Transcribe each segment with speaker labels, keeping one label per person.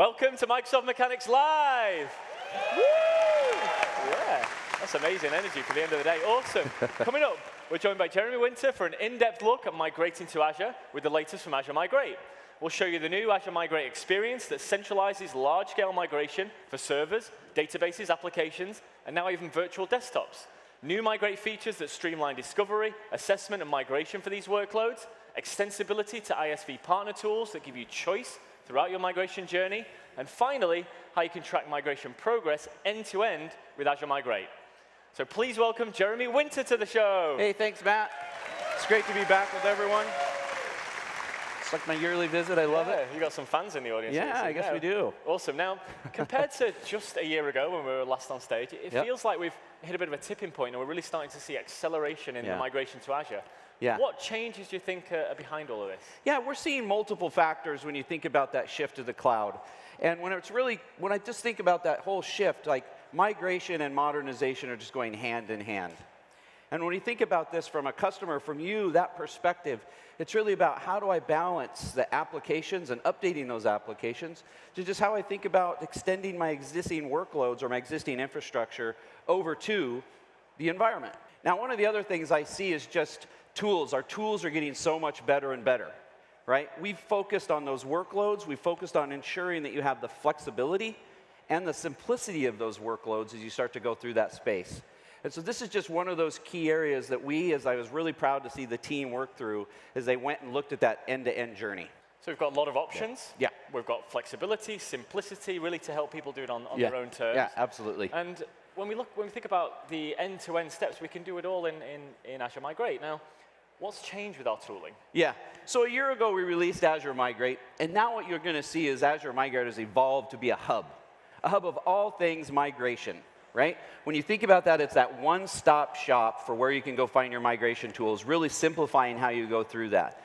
Speaker 1: Welcome to Microsoft Mechanics Live. Woo! Yeah, that's amazing energy for the end of the day. Awesome. Coming up, we're joined by Jeremy Winter for an in-depth look at migrating to Azure with the latest from Azure Migrate. We'll show you the new Azure Migrate experience that centralizes large-scale migration for servers, databases, applications, and now even virtual desktops. New Migrate features that streamline discovery, assessment, and migration for these workloads, extensibility to ISV partner tools that give you choice throughout your migration journey, and finally, how you can track migration progress end-to-end with Azure Migrate. So please welcome Jeremy Winter to the show.
Speaker 2: Hey, thanks, Matt. It's great to be back with everyone. It's like my yearly visit. I love it.
Speaker 1: You got some fans in the audience.
Speaker 2: Yeah, I guess we do.
Speaker 1: Awesome. Now, compared to just a year ago when we were last on stage, it feels like we've hit a bit of a tipping point, and we're really starting to see acceleration in the migration to Azure.
Speaker 2: Yeah.
Speaker 1: What changes do you think are behind all of this?
Speaker 2: Yeah, we're seeing multiple factors when you think about that shift to the cloud. And when I just think about that whole shift, like migration and modernization are just going hand in hand. And when you think about this from a customer, from you, that perspective, it's really about how do I balance the applications and updating those applications to just how I think about extending my existing workloads or my existing infrastructure over to the environment. Now, one of the other things I see is just tools. Our tools are getting so much better and better, right? We've focused on those workloads. We've focused on ensuring that you have the flexibility and the simplicity of those workloads as you start to go through that space. And so this is just one of those key areas that as I was really proud to see the team work through as they went and looked at that end-to-end journey.
Speaker 1: So we've got a lot of options.
Speaker 2: Yeah.
Speaker 1: We've got flexibility, simplicity, really to help people do it on their own terms.
Speaker 2: Yeah, absolutely.
Speaker 1: And when we think about the end-to-end steps, we can do it all in Azure Migrate. Now, what's changed with our tooling? Yeah.
Speaker 2: So a year ago, we released Azure Migrate, and now what you're going to see is Azure Migrate has evolved to be a hub of all things migration, right? When you think about that, it's that one-stop shop for where you can go find your migration tools, really simplifying how you go through that.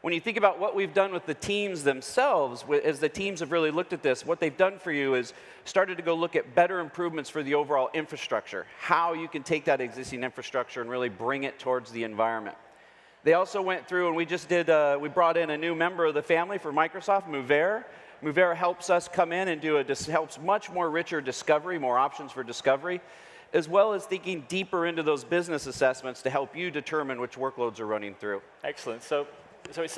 Speaker 2: When you think about what we've done with the teams themselves, as the teams have really looked at this, what they've done for you is started to go look at better improvements for the overall infrastructure, how you can take that existing infrastructure and really bring it towards the environment. They also went through, and we brought in a new member of the family for Microsoft, Mover. Mover helps us come in and helps much more richer discovery, more options for discovery, as well as thinking deeper into those business assessments to help you determine which workloads are running through.
Speaker 1: Excellent. So it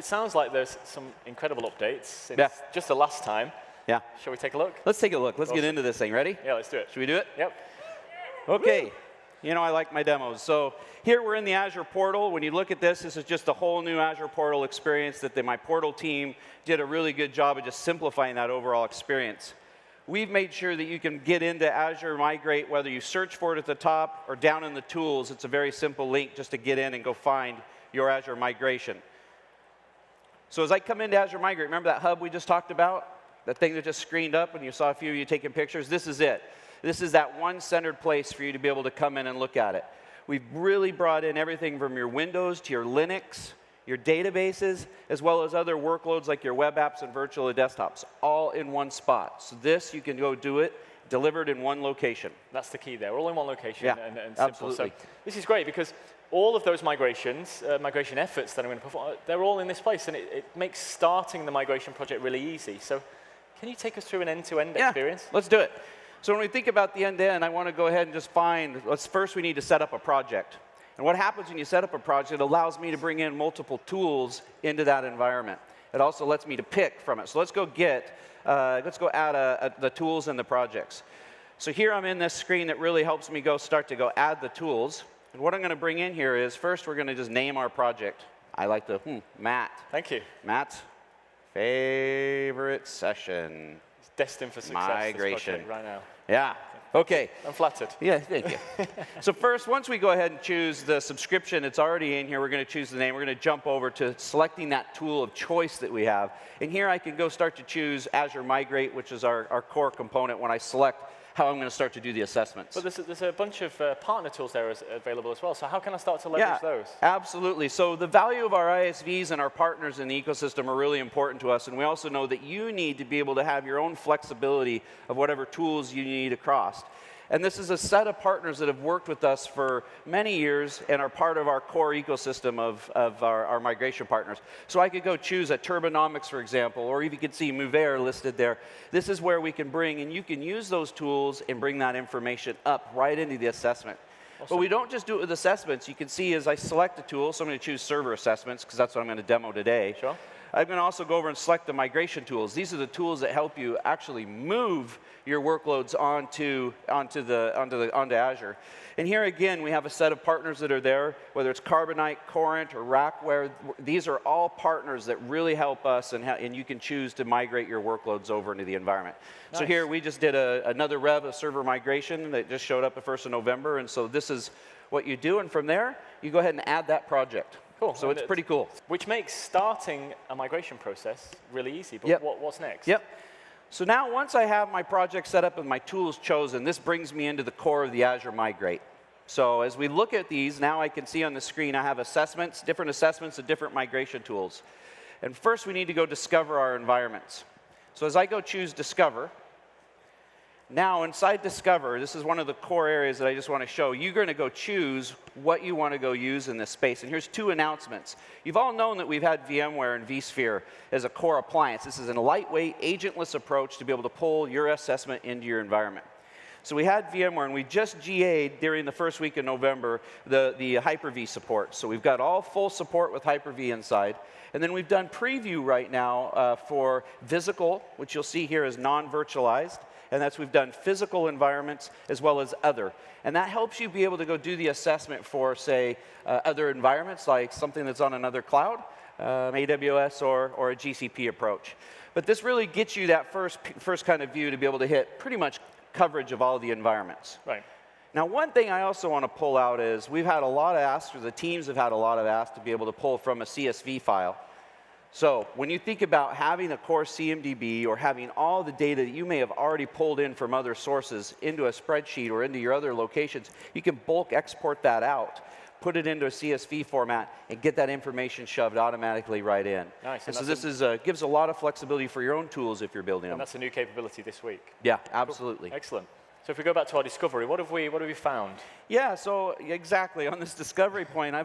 Speaker 1: sounds like there's some incredible updates since just the last time.
Speaker 2: Yeah.
Speaker 1: Shall we take a look?
Speaker 2: Let's take a look. Let's get into this thing. Ready?
Speaker 1: Yeah, let's do it.
Speaker 2: Should we do it?
Speaker 1: Yep.
Speaker 2: Okay.
Speaker 1: Woo!
Speaker 2: You know I like my demos. So here we're in the Azure Portal. When you look at this is just a whole new Azure Portal experience that my Portal team did a really good job of just simplifying that overall experience. We've made sure that you can get into Azure Migrate, whether you search for it at the top or down in the tools. It's a very simple link just to get in and go find your Azure migration. So as I come into Azure Migrate, remember that hub we just talked about? That thing that just screened up and you saw a few of you taking pictures? This is it. This is that one-centered place for you to be able to come in and look at it. We've really brought in everything from your Windows to your Linux, your databases, as well as other workloads like your web apps and virtual desktops, all in one spot. So this, you can go do it, delivered in one location.
Speaker 1: That's the key there. We're all in one location and simple.
Speaker 2: Absolutely.
Speaker 1: So this is great because all of those migration efforts that I'm going to perform, they're all in this place, and it makes starting the migration project really easy. So can you take us through an end-to-end experience?
Speaker 2: Let's do it. So when we think about the end-to-end, I want to go ahead and just first we need to set up a project. And what happens when you set up a project, it allows me to bring in multiple tools into that environment. It also lets me to pick from it. So let's go add the tools and the projects. So here I'm in this screen that really helps me start to add the tools. And what I'm going to bring in here is, first we're going to just name our project. I like the, Matt.
Speaker 1: Thank you.
Speaker 2: Matt's favorite session.
Speaker 1: Destined for success,
Speaker 2: migration.
Speaker 1: Right now.
Speaker 2: Yeah. Okay.
Speaker 1: I'm flattered.
Speaker 2: Yeah, thank you. So first, once we go ahead and choose the subscription, it's already in here. We're going to choose the name. We're going to jump over to selecting that tool of choice that we have. And here I can start to choose Azure Migrate, which is our core component when I select how I'm going to start to do the assessments.
Speaker 1: But there's a bunch of partner tools there available as well. So how can I start to leverage those?
Speaker 2: Absolutely. So the value of our ISVs and our partners in the ecosystem are really important to us. And we also know that you need to be able to have your own flexibility of whatever tools you need across. And this is a set of partners that have worked with us for many years and are part of our core ecosystem of our migration partners. So I could go choose a Turbonomics, for example, or you can see Mover listed there. This is where we can bring, and you can use those tools and bring that information up right into the assessment. Awesome. But we don't just do it with assessments. You can see as I select a tool, so I'm going to choose server assessments because that's what I'm going to demo today.
Speaker 1: Sure.
Speaker 2: I'm going to also go over and select the migration tools. These are the tools that help you actually move your workloads onto Azure. And here again, we have a set of partners that are there, whether it's Carbonite, Corent, or Rackware. These are all partners that really help us, and you can choose to migrate your workloads over into the environment. Nice. So here we just did another rev of server migration that just showed up the 1st of November, and so this is what you do, and from there, you go ahead and add that project.
Speaker 1: Cool.
Speaker 2: So it's pretty cool.
Speaker 1: Which makes starting a migration process really easy. But
Speaker 2: yep.
Speaker 1: What's next?
Speaker 2: Yep. So now once I have my project set up and my tools chosen, this brings me into the core of the Azure Migrate. So as we look at these, now I can see on the screen I have assessments, different assessments of different migration tools. And first we need to go discover our environments. So as I go choose Discover, now inside Discover, this is one of the core areas that I just want to show. You're going to go choose what you want to go use in this space. And here's 2 announcements. You've all known that we've had VMware and vSphere as a core appliance. This is a lightweight, agentless approach to be able to pull your assessment into your environment. So we had VMware, and we just GA'd during the first week of November the Hyper-V support. So we've got all full support with Hyper-V inside. And then we've done preview right now for Visical, which you'll see here is non-virtualized. And that's we've done physical environments as well as other. And that helps you be able to go do the assessment for, say, other environments, like something that's on another cloud, AWS or a GCP approach. But this really gets you that first kind of view to be able to hit pretty much coverage of all the environments.
Speaker 1: Right.
Speaker 2: Now, one thing I also want to pull out is we've had a lot of asks, or the teams have had a lot of asks to be able to pull from a CSV file. So when you think about having a core CMDB or having all the data that you may have already pulled in from other sources into a spreadsheet or into your other locations, you can bulk export that out, put it into a CSV format, and get that information shoved automatically right in. Nice. And so this gives a lot of flexibility for your own tools if you're building them.
Speaker 1: And that's a new capability this week.
Speaker 2: Yeah, absolutely.
Speaker 1: Cool. Excellent. So if we go back to our discovery, what have we found?
Speaker 2: Yeah, so exactly on this discovery point,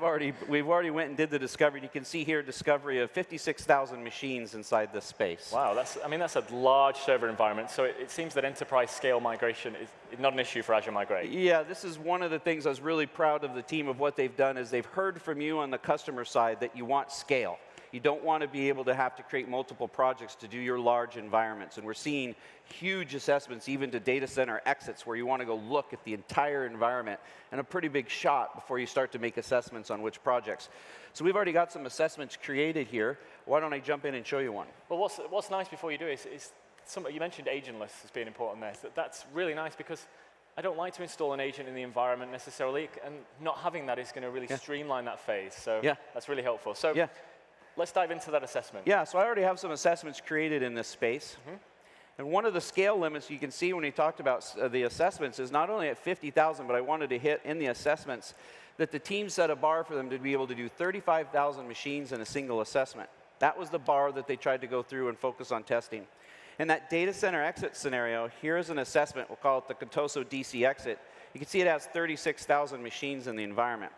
Speaker 2: we've already went and did the discovery. You can see here discovery of 56,000 machines inside this space.
Speaker 1: Wow, that's a large server environment. So it seems that enterprise scale migration is not an issue for Azure Migrate.
Speaker 2: Yeah, this is one of the things I was really proud of the team of what they've done is they've heard from you on the customer side that you want scale. You don't want to be able to have to create multiple projects to do your large environments. And we're seeing huge assessments, even to data center exits, where you want to go look at the entire environment and a pretty big shot before you start to make assessments on which projects. So we've already got some assessments created here. Why don't I jump in and show you one?
Speaker 1: Well, what's nice before you do is you mentioned agentless as being important there. That's really nice because I don't like to install an agent in the environment necessarily, and not having that is going to really streamline that phase. So that's really helpful. So. Yeah. Let's dive into that assessment.
Speaker 2: Yeah, so I already have some assessments created in this space. Mm-hmm. And one of the scale limits you can see when we talked about the assessments is not only at 50,000, but I wanted to hit in the assessments that the team set a bar for them to be able to do 35,000 machines in a single assessment. That was the bar that they tried to go through and focus on testing. In that data center exit scenario, here's an assessment. We'll call it the Contoso DC exit. You can see it has 36,000 machines in the environment.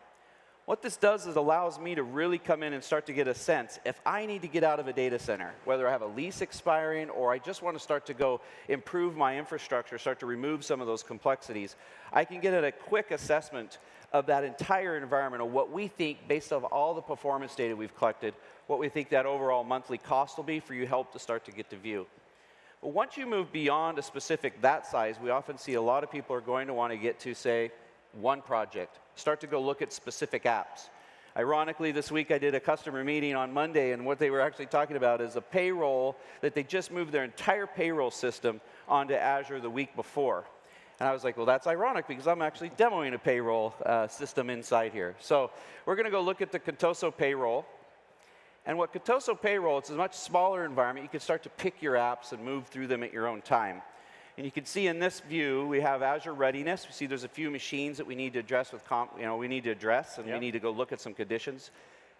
Speaker 2: What this does is allows me to really come in and start to get a sense if I need to get out of a data center, whether I have a lease expiring or I just want to start to go improve my infrastructure, start to remove some of those complexities, I can get a quick assessment of that entire environment of what we think, based on all the performance data we've collected, what we think that overall monthly cost will be for you help to start to get to view. But once you move beyond a specific that size, we often see a lot of people are going to want to get to, say, one project. Start to go look at specific apps. Ironically, this week I did a customer meeting on Monday, and what they were actually talking about is a payroll that they just moved their entire payroll system onto Azure the week before. And I was like, well, that's ironic because I'm actually demoing a payroll system inside here. So we're going to go look at the Contoso payroll. And what Contoso payroll, it's a much smaller environment. You can start to pick your apps and move through them at your own time. And you can see in this view, we have Azure Readiness. We see there's a few machines that we need to address with, we need to address, and we need to go look at some conditions.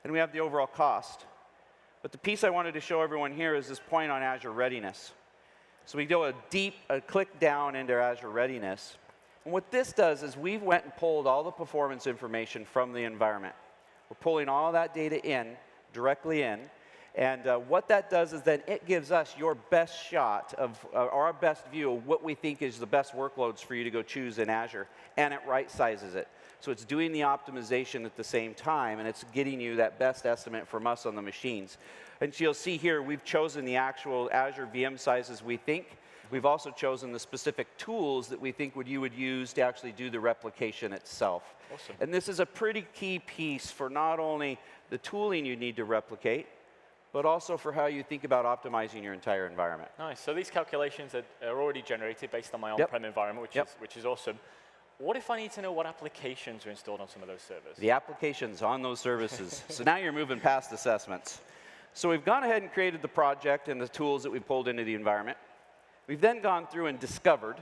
Speaker 2: And we have the overall cost. But the piece I wanted to show everyone here is this point on Azure Readiness. So we do a click down into Azure Readiness. And what this does is we've went and pulled all the performance information from the environment. We're pulling all that data in, directly in, and what that does is then it gives us your best shot of, or our best view of what we think is the best workloads for you to go choose in Azure, and it right-sizes it. So it's doing the optimization at the same time, and it's getting you that best estimate from us on the machines. And so you'll see here, we've chosen the actual Azure VM sizes we think. We've also chosen the specific tools that we think you would use to actually do the replication itself.
Speaker 1: Awesome.
Speaker 2: And this is a pretty key piece for not only the tooling you need to replicate, but also for how you think about optimizing your entire environment.
Speaker 1: Nice. So these calculations are already generated based on my on-prem environment, which is awesome. What if I need to know what applications are installed on some of those servers?
Speaker 2: The applications on those services. So now you're moving past assessments. So we've gone ahead and created the project and the tools that we pulled into the environment. We've then gone through and discovered.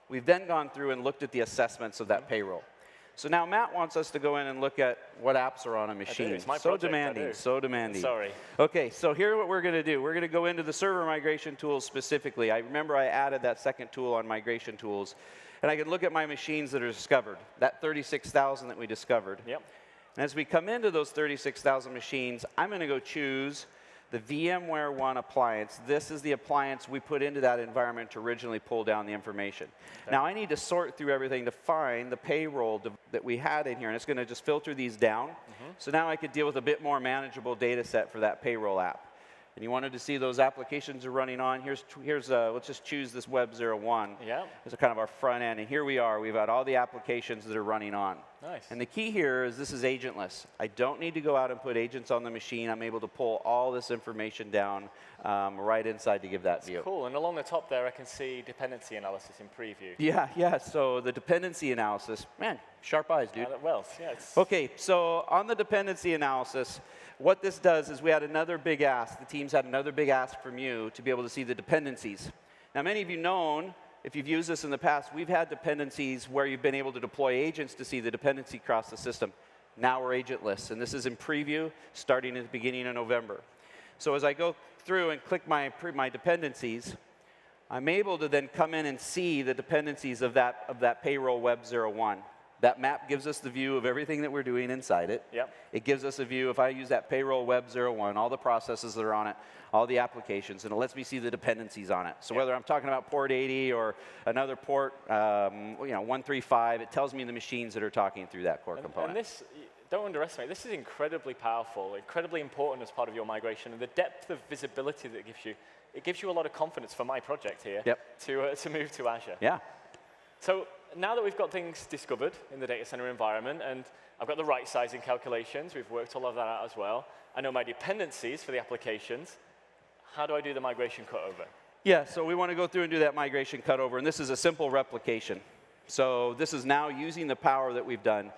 Speaker 2: We've then gone through and looked at the assessments of that payroll. So now Matt wants us to go in and look at what apps are on a machine.
Speaker 1: It's my
Speaker 2: so
Speaker 1: project,
Speaker 2: demanding, so demanding.
Speaker 1: Sorry.
Speaker 2: Okay, so here's what we're going to do. We're going to go into the server migration tools specifically. I remember I added that second tool on migration tools, and I can look at my machines that are discovered, that 36,000 that we discovered.
Speaker 1: Yep.
Speaker 2: And as we come into those 36,000 machines, I'm going to go choose the VMware One appliance. This is the appliance we put into that environment to originally pull down the information. Okay. Now, I need to sort through everything to find the payroll that we had in here, and it's going to just filter these down. So now I could deal with a bit more manageable data set for that payroll app. And you wanted to see those applications are running on. Here's let's just choose this Web 01.
Speaker 1: Yeah.
Speaker 2: This is kind of our front end, and here we are. We've got all the applications that are running on.
Speaker 1: Nice.
Speaker 2: And the key here is this is agentless. I don't need to go out and put agents on the machine. I'm able to pull all this information down right inside to give that view.
Speaker 1: Cool. And along the top there, I can see dependency analysis in preview.
Speaker 2: Yeah. So the dependency analysis, man, sharp eyes, dude.
Speaker 1: Well, yeah.
Speaker 2: Okay, so on the dependency analysis, what this does is we had another big ask. The teams had another big ask from you to be able to see the dependencies. Now, many of you known, if you've used this in the past, we've had dependencies where you've been able to deploy agents to see the dependency across the system. Now we're agentless, and this is in preview starting at the beginning of November. So as I go through and click my dependencies, I'm able to then come in and see the dependencies of that payroll Web 01. That map gives us the view of everything that we're doing inside it.
Speaker 1: Yep.
Speaker 2: It gives us a view, if I use that payroll Web 01, all the processes that are on it, all the applications, and it lets me see the dependencies on it. So whether I'm talking about port 80 or another port, 135, it tells me the machines that are talking through that core component.
Speaker 1: And this, don't underestimate, this is incredibly powerful, incredibly important as part of your migration, and the depth of visibility that it gives you a lot of confidence for my project here to move to Azure.
Speaker 2: Yeah.
Speaker 1: So now that we've got things discovered in the data center environment, and I've got the right sizing calculations, we've worked all of that out as well, I know my dependencies for the applications, how do I do the migration cutover?
Speaker 2: Yeah, so we want to go through and do that migration cutover, and this is a simple replication. So this is now using the power that we've done.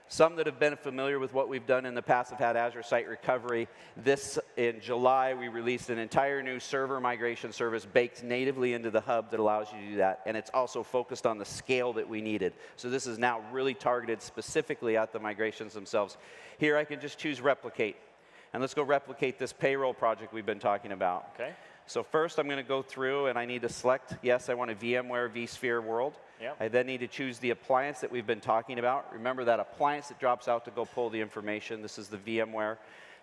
Speaker 2: Some that have been familiar with what we've done in the past have had Azure Site Recovery. In July, we released an entire new server migration service baked natively into the hub that allows you to do that, and it's also focused on the scale that we needed. So this is now really targeted specifically at the migrations themselves. Here I can just choose Replicate, and let's go replicate this payroll project we've been talking about.
Speaker 1: Okay.
Speaker 2: So first I'm going to go through and I need to select, yes, I want a VMware vSphere world.
Speaker 1: Yep.
Speaker 2: I then need to choose the appliance that we've been talking about. Remember that appliance that drops out to go pull the information. This is the VMware.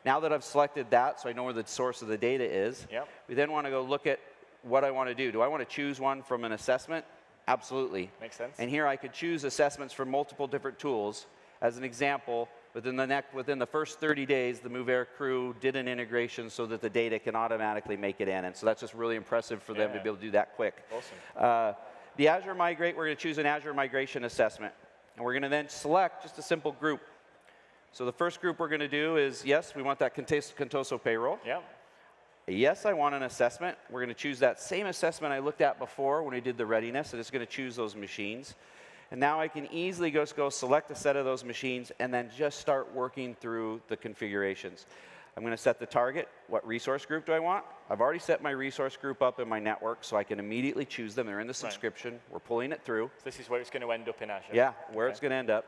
Speaker 2: Now that I've selected that, so I know where the source of the data is, we then want to go look at what I want to do. Do I want to choose one from an assessment? Absolutely.
Speaker 1: Makes sense.
Speaker 2: And here I could choose assessments from multiple different tools. As an example, within the first 30 days, the MoveAir crew did an integration so that the data can automatically make it in. And so that's just really impressive for them to be able to do that quick.
Speaker 1: Awesome.
Speaker 2: The Azure Migrate, we're going to choose an Azure Migration assessment. And we're going to then select just a simple group. So the first group we're going to do is, yes, we want that Contoso payroll.
Speaker 1: Yeah.
Speaker 2: Yes, I want an assessment. We're going to choose that same assessment I looked at before when we did the readiness, and it's going to choose those machines. And now I can easily just go select a set of those machines and then just start working through the configurations. I'm going to set the target. What resource group do I want? I've already set my resource group up in my network, so I can immediately choose them. They're in the subscription. Right. We're pulling it through.
Speaker 1: So this is where it's going to end up in Azure.
Speaker 2: Yeah, where it's going to end up.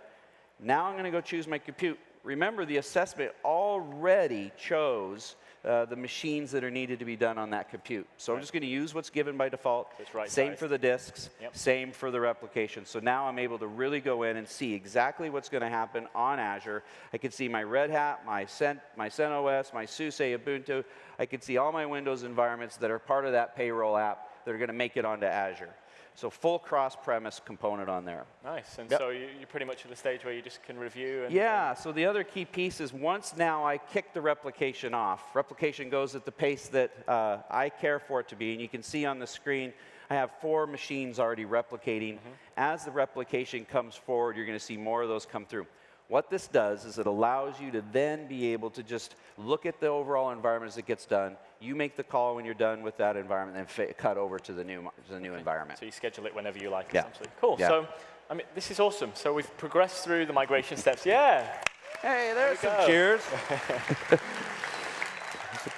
Speaker 2: Now I'm going to go choose my compute. Remember, the assessment already chose the machines that are needed to be done on that compute. So I'm just going to use what's given by default. Same for the disks, same for the replication. So now I'm able to really go in and see exactly what's going to happen on Azure. I can see my Red Hat, my CentOS, my SUSE, Ubuntu. I can see all my Windows environments that are part of that payroll app that are going to make it onto Azure. So full cross-premise component on there.
Speaker 1: Nice. And so you're pretty much at the stage where you just can review. And
Speaker 2: so the other key piece is once now I kick the replication off, replication goes at the pace that I care for it to be. And you can see on the screen, I have 4 machines already replicating. As the replication comes forward, you're going to see more of those come through. What this does is it allows you to then be able to just look at the overall environment as it gets done. You make the call when you're done with that environment, and cut over to the new environment.
Speaker 1: So you schedule it whenever you like, essentially. Cool. So, I mean, this is awesome. So we've progressed through the migration steps. Hey,
Speaker 2: there's some cheers.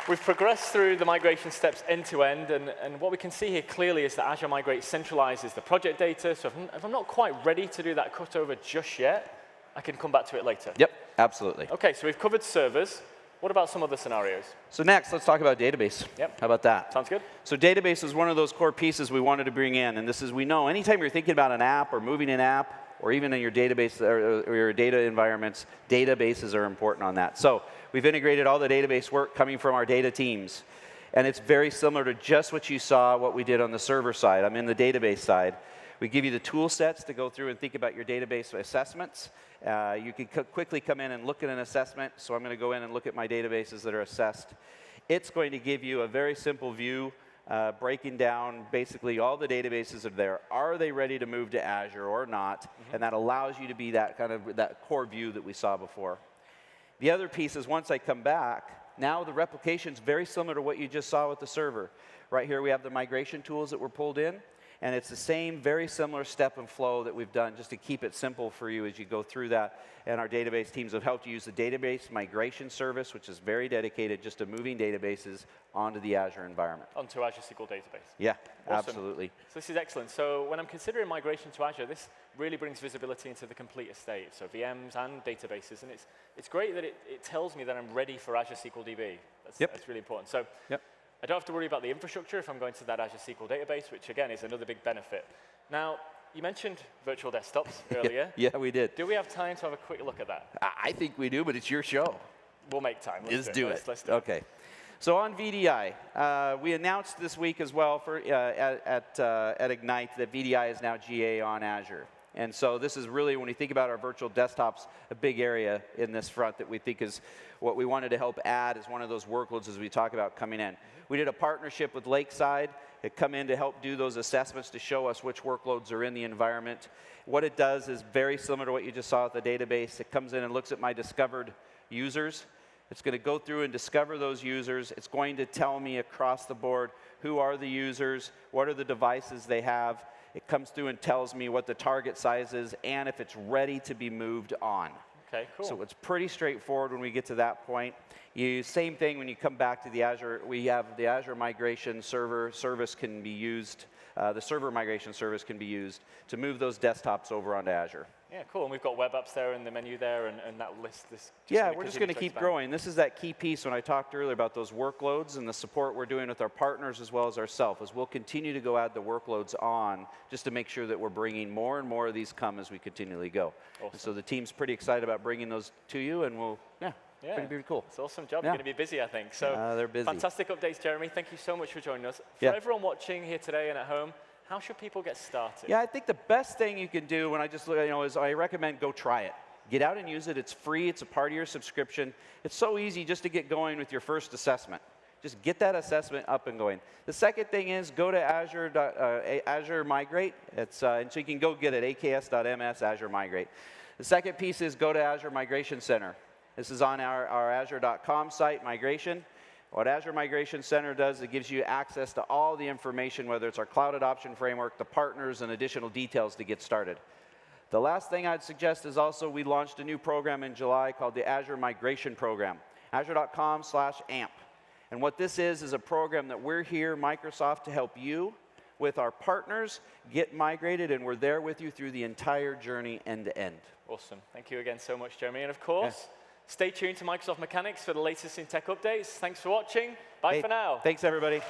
Speaker 1: We've progressed through the migration steps end to end, and what we can see here clearly is that Azure Migrate centralizes the project data. So if I'm not quite ready to do that cutover just yet, I can come back to it later.
Speaker 2: Yep, absolutely.
Speaker 1: Okay, so we've covered servers. What about some other scenarios?
Speaker 2: So next, let's talk about database. How about that?
Speaker 1: Sounds good.
Speaker 2: So database is one of those core pieces we wanted to bring in, and this is, we know, anytime you're thinking about an app or moving an app, or even in your database or your data environments, databases are important on that. So we've integrated all the database work coming from our data teams, and it's very similar to just what you saw, what we did on the server side. I'm in the database side. We give you the tool sets to go through and think about your database assessments. You can quickly come in and look at an assessment. So I'm going to go in and look at my databases that are assessed. It's going to give you a very simple view, breaking down basically all the databases are there. Are they ready to move to Azure or not? And that allows you to be that kind of that core view that we saw before. The other piece is once I come back, now the replication is very similar to what you just saw with the server. Right here we have the migration tools that were pulled in. And it's the same, very similar step and flow that we've done just to keep it simple for you as you go through that. And our database teams have helped you use the database migration service, which is very dedicated just to moving databases onto the Azure environment.
Speaker 1: Onto Azure SQL Database.
Speaker 2: Yeah,
Speaker 1: awesome.
Speaker 2: Absolutely.
Speaker 1: So this is excellent. So when I'm considering migration to Azure, this really brings visibility into the complete estate. So VMs and databases. And it's great that it tells me that I'm ready for Azure SQL DB. That's really important. So I don't have to worry about the infrastructure if I'm going to that Azure SQL database, which again is another big benefit. Now, you mentioned virtual desktops earlier.
Speaker 2: Yeah, we did.
Speaker 1: Do we have time to have a quick look at that?
Speaker 2: I think we do, but it's your show.
Speaker 1: We'll make time.
Speaker 2: Let's do it.
Speaker 1: Let's do it.
Speaker 2: Okay. So on VDI, we announced this week as well at Ignite that VDI is now GA on Azure. And so this is really, when you think about our virtual desktops, a big area in this front that we think is what we wanted to help add as one of those workloads as we talk about coming in. We did a partnership with Lakeside that come in to help do those assessments to show us which workloads are in the environment. What it does is very similar to what you just saw at the database. It comes in and looks at my discovered users. It's going to go through and discover those users. It's going to tell me across the board who are the users, what are the devices they have. It comes through and tells me what the target size is and if it's ready to be moved on.
Speaker 1: Okay, cool.
Speaker 2: So it's pretty straightforward when we get to that point. Same thing when you come back to the Azure. We have the Azure migration service can be used. The server migration service can be used to move those desktops over onto Azure.
Speaker 1: Yeah, cool. And we've got web apps there in the menu there, and that list.
Speaker 2: We're just going to keep growing. This is that key piece when I talked earlier about those workloads and the support we're doing with our partners as well as ourselves, is we'll continue to go add the workloads on just to make sure that we're bringing more and more of these come as we continually go. Awesome. So the team's pretty excited about bringing those to you, and we'll, pretty cool.
Speaker 1: It's an awesome job. You're going to be busy, I think. So
Speaker 2: they're busy.
Speaker 1: Fantastic updates, Jeremy. Thank you so much for joining us. For everyone watching here today and at home, how should people get started?
Speaker 2: Yeah, I think the best thing you can do when I just look, is I recommend go try it. Get out and use it. It's free. It's a part of your subscription. It's so easy just to get going with your first assessment. Just get that assessment up and going. The second thing is go to Azure Migrate. And so you can go get it, aks.ms Azure Migrate. The second piece is go to Azure Migration Center. This is on our azure.com site, migration. What Azure Migration Center does, it gives you access to all the information, whether it's our cloud adoption framework, the partners, and additional details to get started. The last thing I'd suggest is also we launched a new program in July called the Azure Migration Program, azure.com/AMP. And what this is a program that we're here, Microsoft, to help you with our partners get migrated, and we're there with you through the entire journey end to end.
Speaker 1: Awesome. Thank you again so much, Jeremy. And of course, Stay tuned to Microsoft Mechanics for the latest in tech updates. Thanks for watching. Bye for now.
Speaker 2: Thanks, everybody.